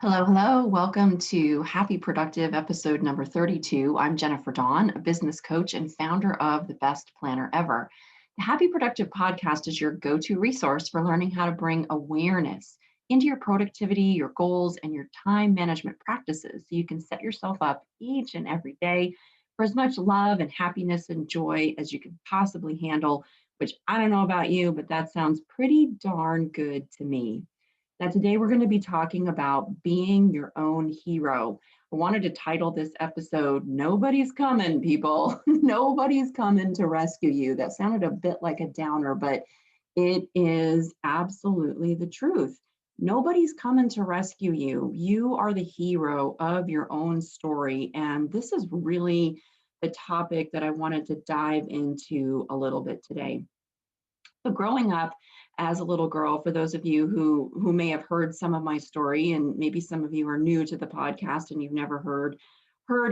Hello, hello. Welcome to Happy Productive episode number 32. I'm Jennifer Dawn, a business coach and founder of The Best Planner Ever. The Happy Productive podcast is your go to resource for learning how to bring awareness into your productivity, your goals, and your time management practices so you can set yourself up each and every day for as much love and happiness and joy as you can possibly handle, which I don't know about you, but that sounds pretty darn good to me. Now, today we're going to be talking about being your own hero. I wanted to title this episode, Nobody's Coming, People. Nobody's coming to rescue you. That sounded a bit like a downer, but it is absolutely the truth. Nobody's coming to rescue you. You are the hero of your own story. And this is really the topic that I wanted to dive into a little bit today. So growing up as a little girl, for those of you who may have heard some of my story, and maybe some of you are new to the podcast and you've never heard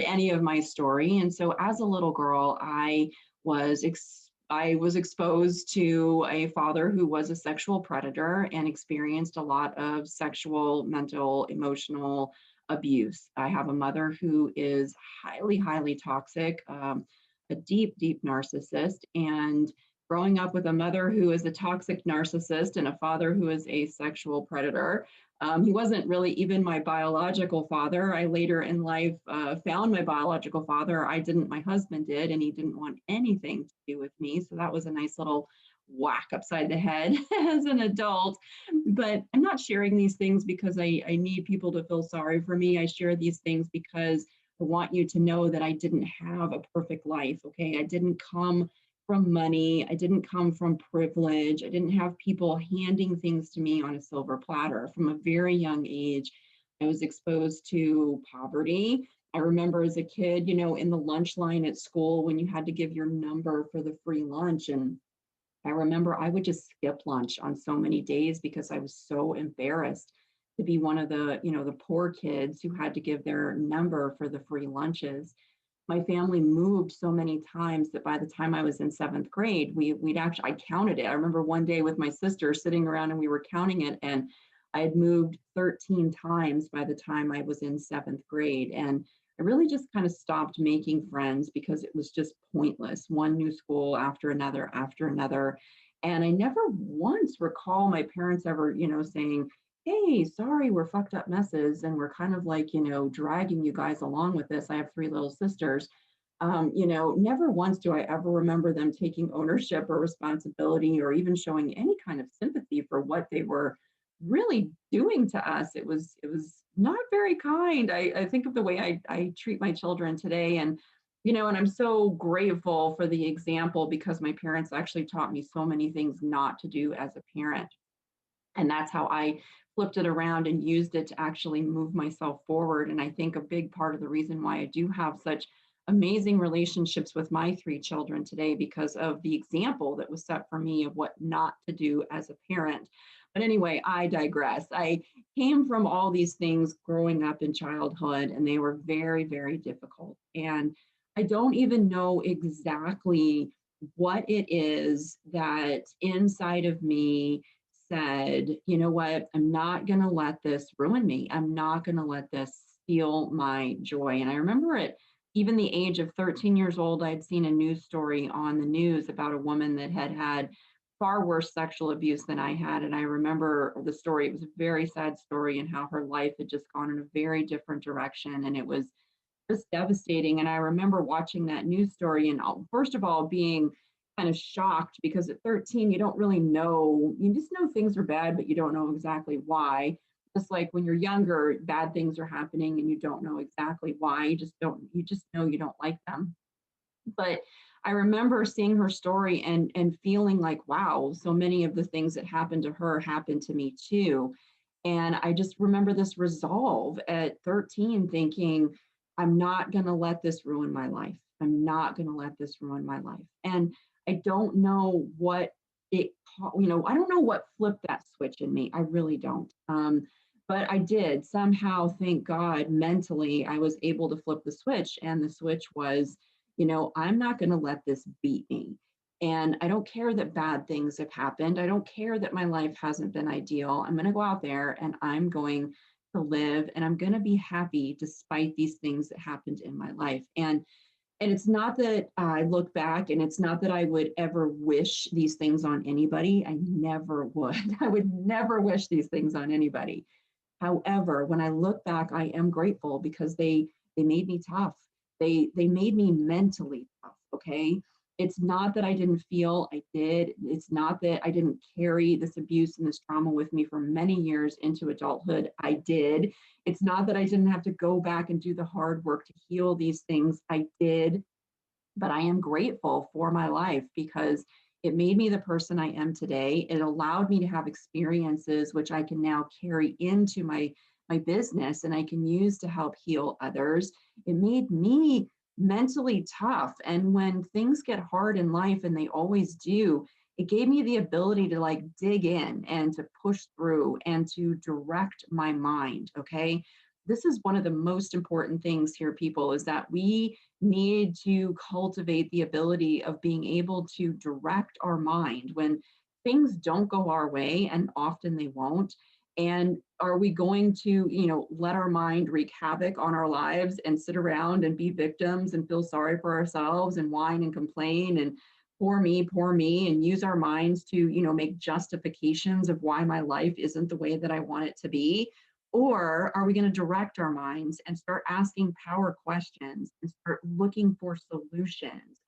any of my story. And so as a little girl, I was exposed to a father who was a sexual predator and experienced a lot of sexual, mental, emotional abuse. I have a mother who is highly, highly toxic, a deep, deep narcissist, and growing up with a mother who is a toxic narcissist and a father who is a sexual predator. He wasn't really even my biological father. I later in life found my biological father. I didn't, my husband did, and he didn't want anything to do with me. So that was a nice little whack upside the head as an adult. But I'm not sharing these things because I need people to feel sorry for me. I share these things because I want you to know that I didn't have a perfect life. Okay. I didn't come from money. I didn't come from privilege. I didn't have people handing things to me on a silver platter. From a very young age, I was exposed to poverty. I remember as a kid, in the lunch line at school when you had to give your number for the free lunch. And I remember I would just skip lunch on so many days because I was so embarrassed to be one of the poor kids who had to give their number for the free lunches. My family moved so many times that by the time I was in seventh grade, I counted it. I remember one day with my sister sitting around and we were counting it, and I had moved 13 times by the time I was in seventh grade. And I really just kind of stopped making friends because it was just pointless. One new school after another after another. And I never once recall my parents ever, saying, hey, sorry, we're fucked up messes. And we're kind of like, dragging you guys along with this. I have three little sisters. Never once do I ever remember them taking ownership or responsibility or even showing any kind of sympathy for what they were really doing to us. It was not very kind. I think of the way I treat my children today, and I'm so grateful for the example because my parents actually taught me so many things not to do as a parent. And that's how I flipped it around and used it to actually move myself forward. And I think a big part of the reason why I do have such amazing relationships with my three children today because of the example that was set for me of what not to do as a parent. But anyway, I digress. I came from all these things growing up in childhood, and they were very, very difficult. And I don't even know exactly what it is that inside of me said, you know what, I'm not going to let this ruin me. I'm not going to let this steal my joy. And I remember at even the age of 13 years old, I'd seen a news story on the news about a woman that had had far worse sexual abuse than I had. And I remember the story. It was a very sad story and how her life had just gone in a very different direction. And it was just devastating. And I remember watching that news story and first of all, being kind of shocked because at 13, you don't really know, you just know things are bad, but you don't know exactly why. Just like when you're younger, bad things are happening and you don't know exactly why. You just know you don't like them. But I remember seeing her story and feeling like, wow, so many of the things that happened to her happened to me too. And I just remember this resolve at 13 thinking, I'm not going to let this ruin my life. I'm not going to let this ruin my life. And I don't know what it, I don't know what flipped that switch in me. I really don't. But I did somehow, thank God, mentally, I was able to flip the switch. And the switch was, I'm not going to let this beat me. And I don't care that bad things have happened. I don't care that my life hasn't been ideal. I'm going to go out there and I'm going to live and I'm going to be happy despite these things that happened in my life. And it's not that I look back and it's not that I would ever wish these things on anybody. I never would. I would never wish these things on anybody. However, when I look back, I am grateful because they made me tough. They made me mentally tough. Okay. It's not that I didn't feel, I did. It's not that I didn't carry this abuse and this trauma with me for many years into adulthood. I did. It's not that I didn't have to go back and do the hard work to heal these things. I did, but I am grateful for my life because it made me the person I am today. It allowed me to have experiences which I can now carry into my business and I can use to help heal others. It made me mentally tough. And when things get hard in life, and they always do, it gave me the ability to like dig in and to push through and to direct my mind. Okay. This is one of the most important things here, people, is that we need to cultivate the ability of being able to direct our mind when things don't go our way, and often they won't. And are we going to, let our mind wreak havoc on our lives and sit around and be victims and feel sorry for ourselves and whine and complain and poor me, and use our minds to, make justifications of why my life isn't the way that I want it to be? Or are we going to direct our minds and start asking power questions and start looking for solutions,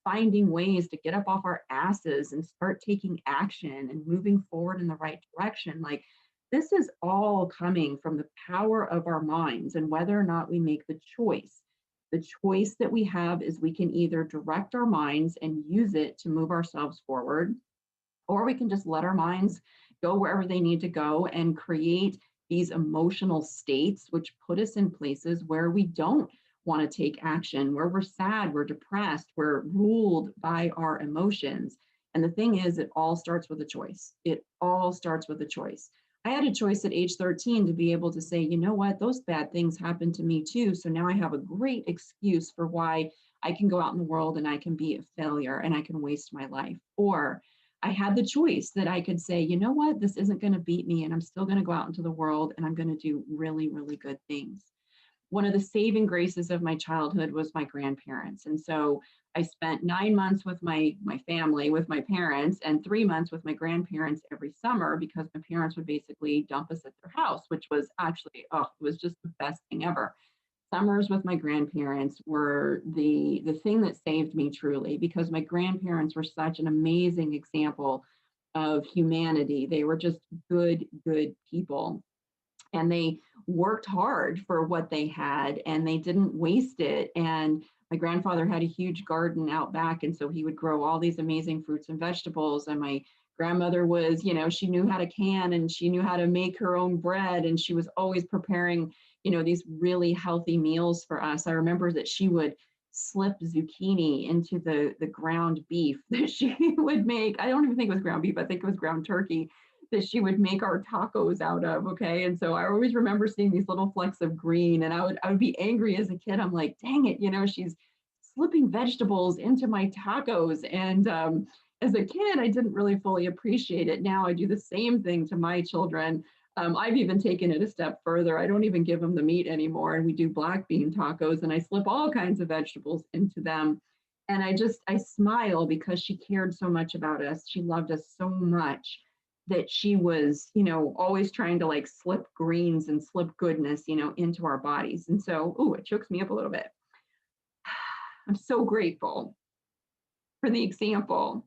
finding ways to get up off our asses and start taking action and moving forward in the right direction? Like, this is all coming from the power of our minds and whether or not we make the choice. The choice that we have is we can either direct our minds and use it to move ourselves forward, or we can just let our minds go wherever they need to go and create these emotional states which put us in places where we don't want to take action, where we're sad, we're depressed, we're ruled by our emotions. And the thing is, it all starts with a choice. It all starts with a choice. I had a choice at age 13 to be able to say, you know what, those bad things happened to me too. So now I have a great excuse for why I can go out in the world and I can be a failure and I can waste my life. Or I had the choice that I could say, you know what, this isn't going to beat me, and I'm still going to go out into the world and I'm going to do really, really good things. One of the saving graces of my childhood was my grandparents. And so I spent 9 months with my family, with my parents, and 3 months with my grandparents every summer because my parents would basically dump us at their house, which was actually, oh, it was just the best thing ever. Summers with my grandparents were the thing that saved me truly, because my grandparents were such an amazing example of humanity. They were just good people, and they worked hard for what they had and they didn't waste it. And my grandfather had a huge garden out back, and so he would grow all these amazing fruits and vegetables. And my grandmother was, she knew how to can and she knew how to make her own bread, and she was always preparing, these really healthy meals for us. I remember that she would slip zucchini into the ground beef that she would make. I don't even think it was ground beef, I think it was ground turkey that she would make our tacos out of. Okay. And so I always remember seeing these little flecks of green, and I would be angry as a kid. I'm like, dang it, she's slipping vegetables into my tacos. And as a kid, I didn't really fully appreciate it. Now I do the same thing to my children. I've even taken it a step further. I don't even give them the meat anymore. And we do black bean tacos, and I slip all kinds of vegetables into them. And I smile because she cared so much about us. She loved us so much that she was, always trying to like slip greens and slip goodness, into our bodies. And so, it chokes me up a little bit. I'm so grateful for the example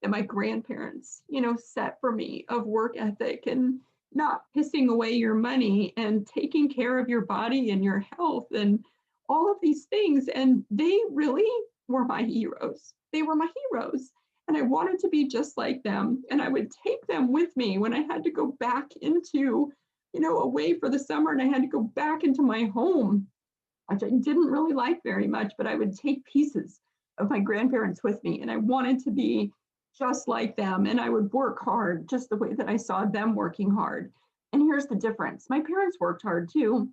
that my grandparents, set for me of work ethic and not pissing away your money and taking care of your body and your health and all of these things. And they really were my heroes. They were my heroes. And I wanted to be just like them. And I would take them with me when I had to go back into, away for the summer, and I had to go back into my home, which I didn't really like very much, but I would take pieces of my grandparents with me. And I wanted to be just like them. And I would work hard just the way that I saw them working hard. And here's the difference. My parents worked hard too.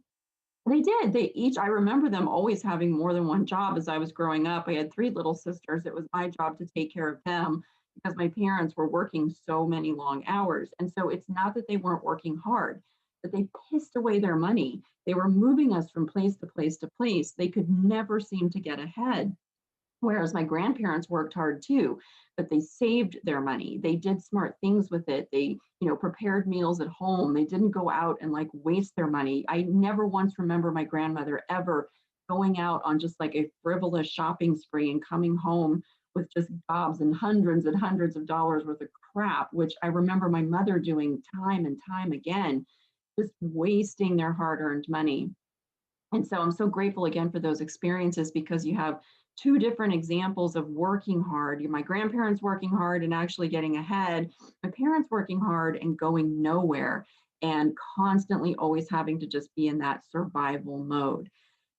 They did. I remember them always having more than one job as I was growing up. I had three little sisters. It was my job to take care of them because my parents were working so many long hours. And so it's not that they weren't working hard. but they pissed away their money. They were moving us from place to place to place. They could never seem to get ahead. Whereas my grandparents worked hard too, but they saved their money. They did smart things with it. They, prepared meals at home. They didn't go out and like waste their money. I never once remember my grandmother ever going out on just like a frivolous shopping spree and coming home with just gobs and hundreds of dollars worth of crap, which I remember my mother doing time and time again, just wasting their hard earned money. And so I'm so grateful again for those experiences because you have two different examples of working hard. My grandparents working hard and actually getting ahead, my parents working hard and going nowhere, and constantly always having to just be in that survival mode.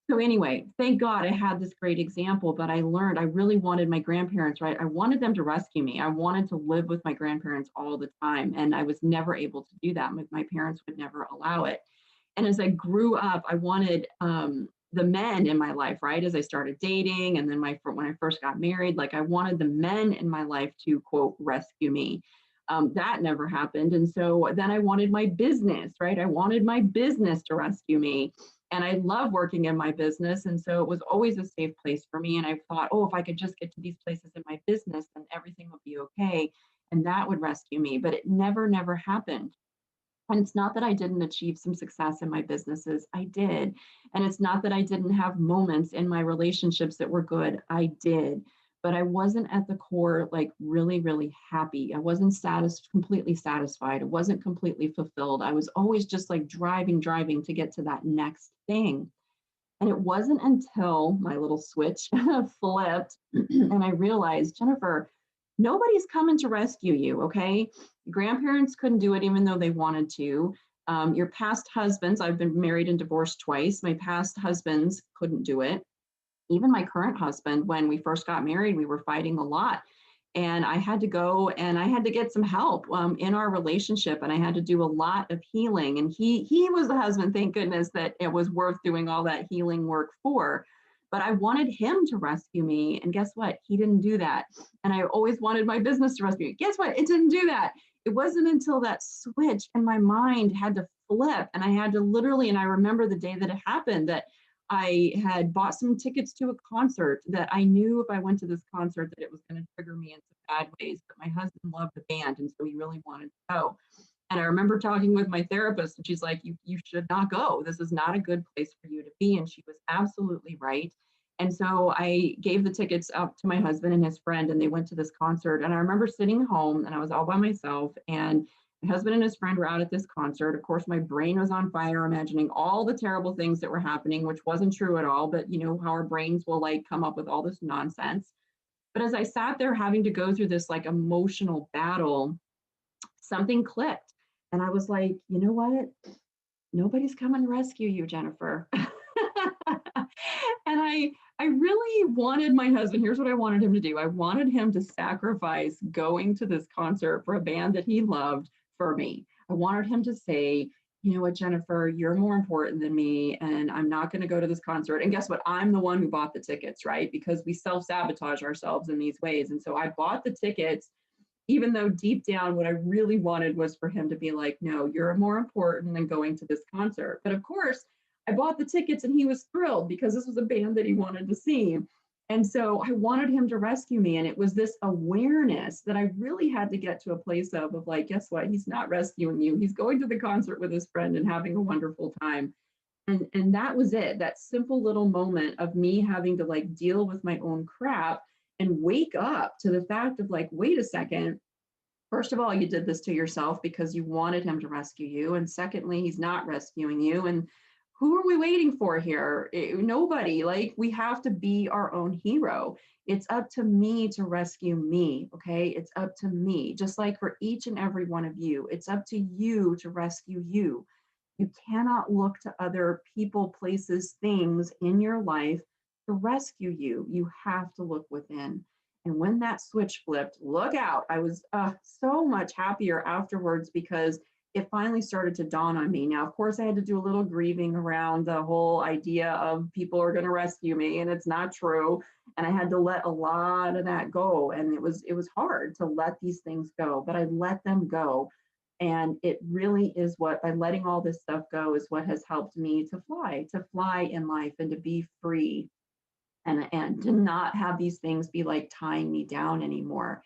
So anyway, thank God I had this great example, but I learned I really wanted my grandparents, right? I wanted them to rescue me. I wanted to live with my grandparents all the time, and I was never able to do that. My parents would never allow it. And as I grew up, I wanted the men in my life, right? As I started dating, and then when I first got married, like I wanted the men in my life to quote rescue me. That never happened, and so then I wanted my business, right? I wanted my business to rescue me, and I love working in my business, and so it was always a safe place for me. And I thought, oh, if I could just get to these places in my business, then everything would be okay, and that would rescue me. But it never happened. And it's not that I didn't achieve some success in my businesses, I did. And it's not that I didn't have moments in my relationships that were good, I did. But I wasn't at the core, like really happy. I wasn't completely satisfied. I wasn't completely fulfilled. I was always just like driving to get to that next thing. And it wasn't until my little switch flipped and I realized, Jennifer, nobody's coming to rescue you, okay? Grandparents couldn't do it even though they wanted to. Your past husbands, I've been married and divorced twice. My past husbands couldn't do it. Even my current husband, when we first got married, we were fighting a lot. And I had to go and I had to get some help in our relationship. And I had to do a lot of healing. And he was the husband, thank goodness, that it was worth doing all that healing work for. But I wanted him to rescue me. And guess what? He didn't do that. And I always wanted my business to rescue me. Guess what? It didn't do that. It wasn't until that switch in my mind had to flip. And I had to literally, and I remember the day that it happened, that I had bought some tickets to a concert that I knew if I went to this concert that it was going to trigger me in some bad ways. But my husband loved the band, and so he really wanted to go. And I remember talking with my therapist, and she's like, you should not go. This is not a good place for you to be. And she was absolutely right. And so I gave the tickets up to my husband and his friend, and they went to this concert. And I remember sitting home, and I was all by myself, and my husband and his friend were out at this concert. Of course, my brain was on fire, imagining all the terrible things that were happening, which wasn't true at all. But you know how our brains will like come up with all this nonsense. But as I sat there having to go through this like emotional battle, something clicked. And I was like, you know what? Nobody's coming to rescue you, Jennifer. And I really wanted my husband, here's what I wanted him to do. I wanted him to sacrifice going to this concert for a band that he loved for me. I wanted him to say, you know what, Jennifer, you're more important than me, and I'm not going to go to this concert. And guess what? I'm the one who bought the tickets, right? Because we self-sabotage ourselves in these ways. And so I bought the tickets, even though deep down, what I really wanted was for him to be like, no, you're more important than going to this concert. But of course, I bought the tickets and he was thrilled because this was a band that he wanted to see. And so I wanted him to rescue me. And it was this awareness that I really had to get to a place of like, guess what? He's not rescuing you. He's going to the concert with his friend and having a wonderful time. And that was it, that simple little moment of me having to like deal with my own crap and wake up to the fact of like, wait a second. First of all, you did this to yourself because you wanted him to rescue you. And secondly, he's not rescuing you. And who are we waiting for here? Nobody. Like, we have to be our own hero. It's up to me to rescue me. Okay. It's up to me. Just like for each and every one of you, it's up to you to rescue you. You cannot look to other people, places, things in your life to rescue you. You have to look within. And when that switch flipped, look out. I was so much happier afterwards because it finally started to dawn on me. Now, of course, I had to do a little grieving around the whole idea of people are going to rescue me, and it's not true. And I had to let a lot of that go. And it was hard to let these things go, but I let them go And it really is what, by letting all this stuff go, is what has helped me to fly in life and to be free, and to not have these things be like tying me down anymore.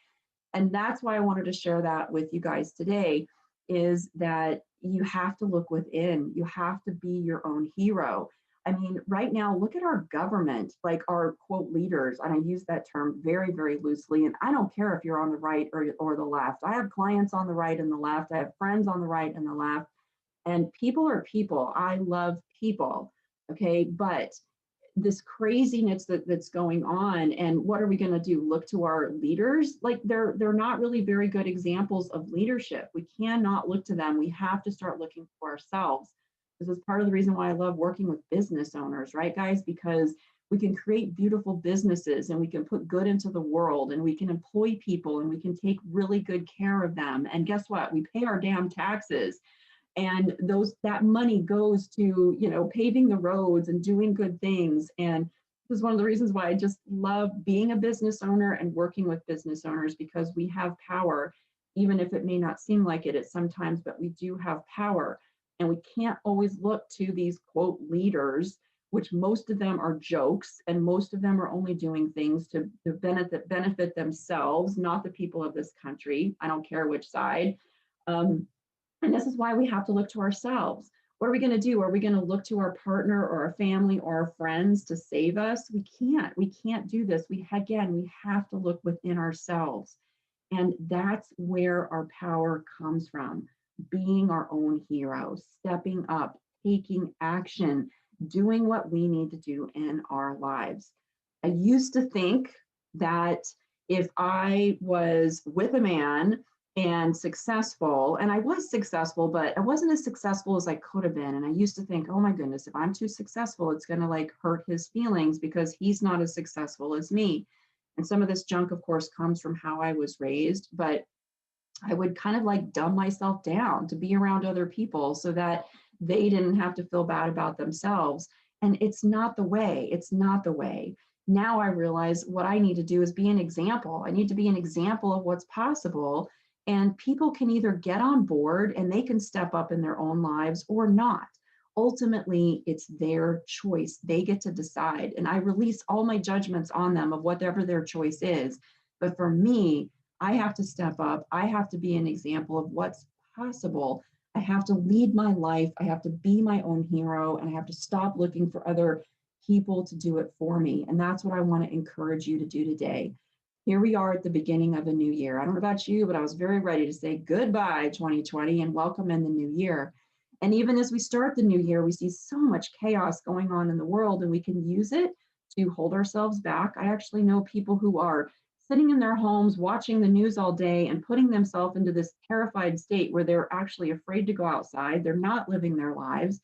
And that's why I wanted to share that with you guys today, is that you have to look within. You have to be your own hero. I mean, right now, look at our government, like our quote leaders, and I use that term very, very loosely. And I don't care if you're on the right or the left. I have clients on the right and the left. I have friends on the right and the left. And people are people. I love people. Okay. But this craziness that's going on, and what are we going to do, look to our leaders? Like, they're not really very good examples of leadership. We cannot look to them. We have to start looking for ourselves. This is part of the reason why I love working with business owners, right, guys? Because we can create beautiful businesses, and we can put good into the world, and we can employ people, and we can take really good care of them. And guess what? We pay our damn taxes, and that money goes to, paving the roads and doing good things. And this is one of the reasons why I just love being a business owner and working with business owners, because we have power, even if it may not seem like it at sometimes, but we do have power. And we can't always look to these quote leaders, which most of them are jokes, and most of them are only doing things to benefit themselves, not the people of this country. I don't care which side. And this is why we have to look to ourselves. What are we going to do? Are we going to look to our partner or our family or our friends to save us? We can't. We can't do this. We have to look within ourselves. And that's where our power comes from. Being our own hero, stepping up, taking action, doing what we need to do in our lives. I used to think that if I was with a man and successful, and I was successful, but I wasn't as successful as I could have been. And I used to think, oh my goodness, if I'm too successful, it's going to like hurt his feelings because he's not as successful as me. And some of this junk, of course, comes from how I was raised, but I would kind of like dumb myself down to be around other people so that they didn't have to feel bad about themselves. And it's not the way. It's not the way. Now I realize what I need to do is be an example. I need to be an example of what's possible. And people can either get on board and they can step up in their own lives or not. Ultimately, it's their choice. They get to decide. And I release all my judgments on them of whatever their choice is. But for me, I have to step up. I have to be an example of what's possible. I have to lead my life. I have to be my own hero, and I have to stop looking for other people to do it for me. And that's what I want to encourage you to do today. Here we are at the beginning of a new year. I don't know about you, but I was very ready to say goodbye 2020 and welcome in the new year. And even as we start the new year, we see so much chaos going on in the world, and we can use it to hold ourselves back. I actually know people who are sitting in their homes watching the news all day and putting themselves into this terrified state where they're actually afraid to go outside. They're not living their lives.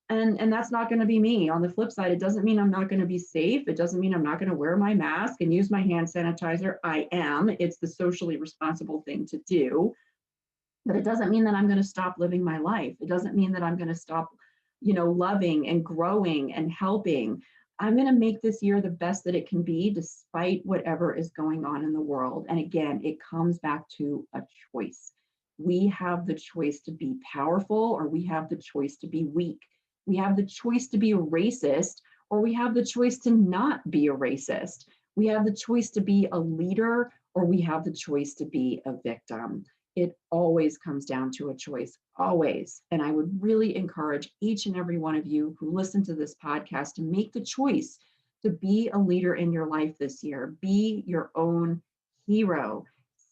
And that's not going to be me. On the flip side, it doesn't mean I'm not going to be safe. It doesn't mean I'm not going to wear my mask and use my hand sanitizer. I am. It's the socially responsible thing to do. But it doesn't mean that I'm going to stop living my life. It doesn't mean that I'm going to stop, loving and growing and helping. I'm going to make this year the best that it can be, despite whatever is going on in the world. And again, it comes back to a choice. We have the choice to be powerful, or we have the choice to be weak. We have the choice to be a racist, or we have the choice to not be a racist. We have the choice to be a leader, or we have the choice to be a victim. It always comes down to a choice, always. And I would really encourage each and every one of you who listen to this podcast to make the choice to be a leader in your life this year. Be your own hero.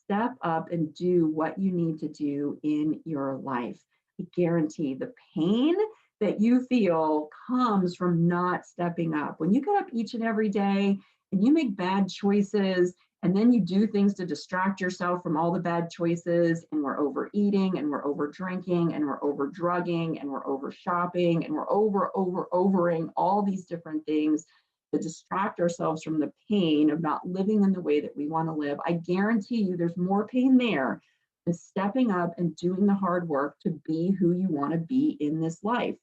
Step up and do what you need to do in your life. I guarantee the pain that you feel comes from not stepping up. When you get up each and every day and you make bad choices, and then you do things to distract yourself from all the bad choices, and we're overeating, and we're over drinking, and we're over drugging, and we're over shopping, and we're overing all these different things to distract ourselves from the pain of not living in the way that we want to live. I guarantee you there's more pain there than stepping up and doing the hard work to be who you want to be in this life.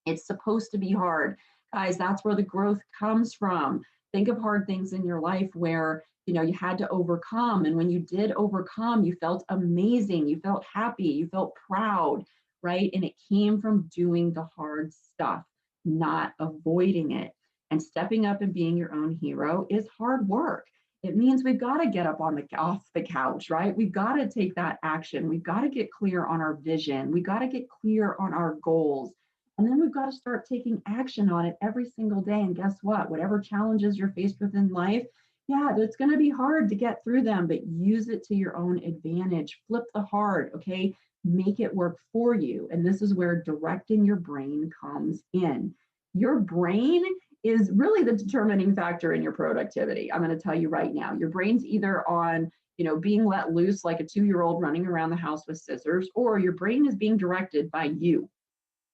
It's supposed to be hard. Guys, that's where the growth comes from. Think of hard things in your life where you had to overcome. And when you did overcome, you felt amazing. You felt happy. You felt proud, right? And it came from doing the hard stuff, not avoiding it. And stepping up and being your own hero is hard work. It means we've got to get up off the couch, right? We've got to take that action. We've got to get clear on our vision. We've got to get clear on our goals. And then we've got to start taking action on it every single day. And guess what? Whatever challenges you're faced with in life, yeah, it's going to be hard to get through them, but use it to your own advantage. Flip the hard, okay? Make it work for you. And this is where directing your brain comes in. Your brain is really the determining factor in your productivity. I'm going to tell you right now. Your brain's either on, being let loose like a 2-year-old running around the house with scissors, or your brain is being directed by you.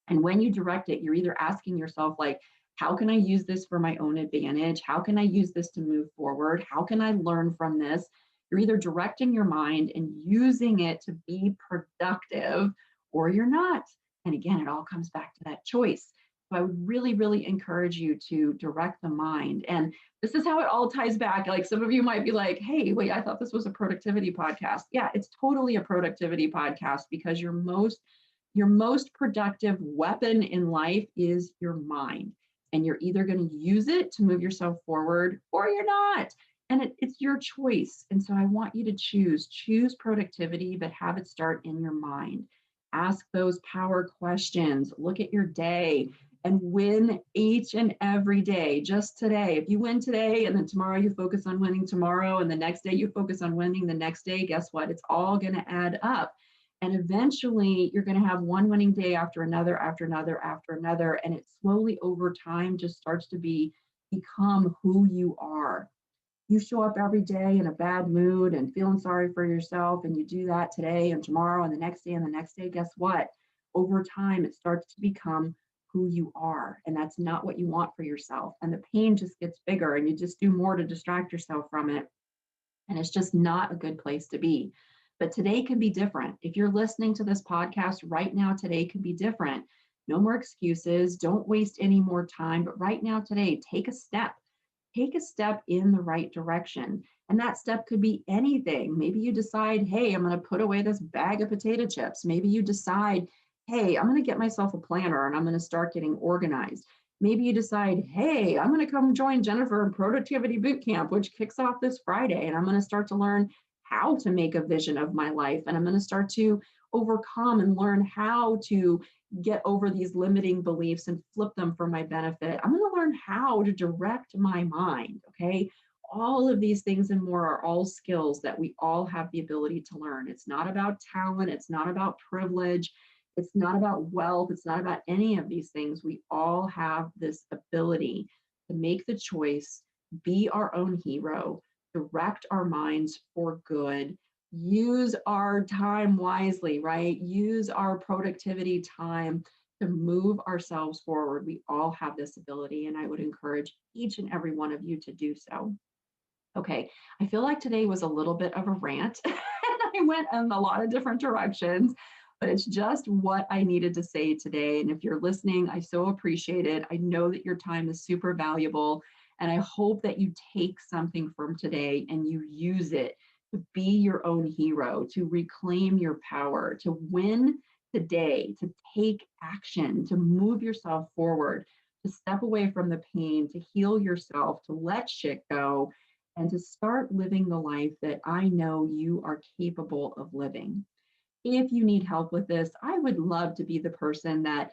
And when you direct it, you're either asking yourself, like, how can I use this for my own advantage? How can I use this to move forward? How can I learn from this? You're either directing your mind and using it to be productive, or you're not. And again, it all comes back to that choice. So I would really, really encourage you to direct the mind. And this is how it all ties back. Like, some of you might be like, hey, wait, I thought this was a productivity podcast. Yeah, it's totally a productivity podcast, because your most productive weapon in life is your mind. And you're either going to use it to move yourself forward, or you're not. And it's your choice. And so I want you to choose productivity, but have it start in your mind. Ask those power questions. Look at your day and win each and every day. Just today. If you win today and then tomorrow you focus on winning tomorrow, and the next day you focus on winning the next day, guess what? It's all going to add up. And eventually you're going to have one winning day after another, after another, after another. And it slowly over time just starts to become who you are. You show up every day in a bad mood and feeling sorry for yourself, and you do that today and tomorrow and the next day and the next day, guess what? Over time, it starts to become who you are. And that's not what you want for yourself. And the pain just gets bigger, and you just do more to distract yourself from it. And it's just not a good place to be. But today can be different. If you're listening to this podcast right now, today can be different. No more excuses. Don't waste any more time. But right now, today, take a step. Take a step in the right direction. And that step could be anything. Maybe you decide, hey, I'm going to put away this bag of potato chips. Maybe you decide, hey, I'm going to get myself a planner and I'm going to start getting organized. Maybe you decide, hey, I'm going to come join Jennifer in Productivity Bootcamp, which kicks off this Friday. And I'm going to start to learn how to make a vision of my life. And I'm going to start to overcome and learn how to get over these limiting beliefs and flip them for my benefit. I'm going to learn how to direct my mind. Okay. All of these things and more are all skills that we all have the ability to learn. It's not about talent. It's not about privilege. It's not about wealth. It's not about any of these things. We all have this ability to make the choice, be our own hero, direct our minds for good, use our time wisely, right? Use our productivity time to move ourselves forward. We all have this ability, and I would encourage each and every one of you to do so. Okay, I feel like today was a little bit of a rant, and I went in a lot of different directions, but it's just what I needed to say today. And if you're listening, I so appreciate it. I know that your time is super valuable. And I hope that you take something from today and you use it to be your own hero, to reclaim your power, to win today, to take action, to move yourself forward, to step away from the pain, to heal yourself, to let shit go, and to start living the life that I know you are capable of living. If you need help with this, I would love to be the person that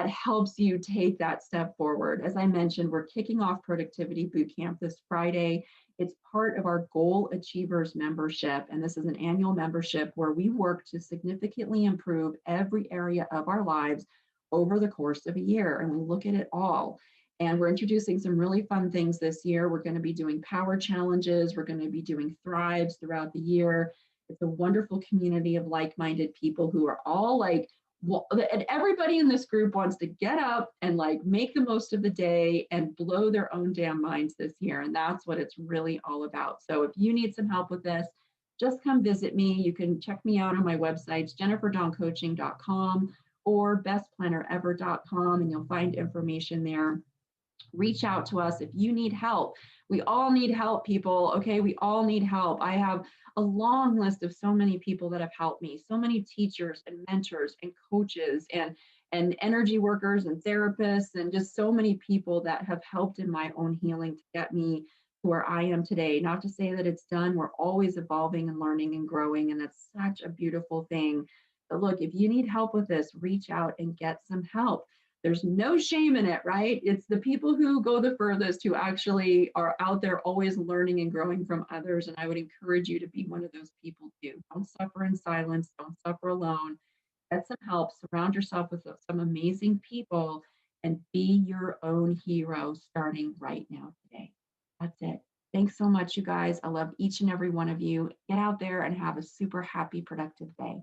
helps you take that step forward. As I mentioned, we're kicking off Productivity Bootcamp this Friday. It's part of our Goal Achievers membership, and this is an annual membership where we work to significantly improve every area of our lives over the course of a year, and we look at it all. And we're introducing some really fun things this year. We're going to be doing power challenges. We're going to be doing thrives throughout the year. It's a wonderful community of like-minded people who are all like, well, and everybody in this group wants to get up and like make the most of the day and blow their own damn minds this year. And that's what it's really all about. So if you need some help with this, just come visit me. You can check me out on my websites, jenniferdoncoaching.com or bestplannerever.com, and you'll find information there. Reach out to us if you need help. We all need help, people. Okay, we all need help. I have a long list of so many people that have helped me, so many teachers and mentors and coaches and energy workers and therapists, and just so many people that have helped in my own healing to get me to where I am today. Not to say that it's done. We're always evolving and learning and growing, and it's such a beautiful thing. But look, if you need help with this, reach out and get some help. There's no shame in it, right? It's the people who go the furthest who actually are out there always learning and growing from others. And I would encourage you to be one of those people too. Don't suffer in silence, don't suffer alone. Get some help, surround yourself with some amazing people, and be your own hero starting right now today. That's it. Thanks so much, you guys. I love each and every one of you. Get out there and have a super happy, productive day.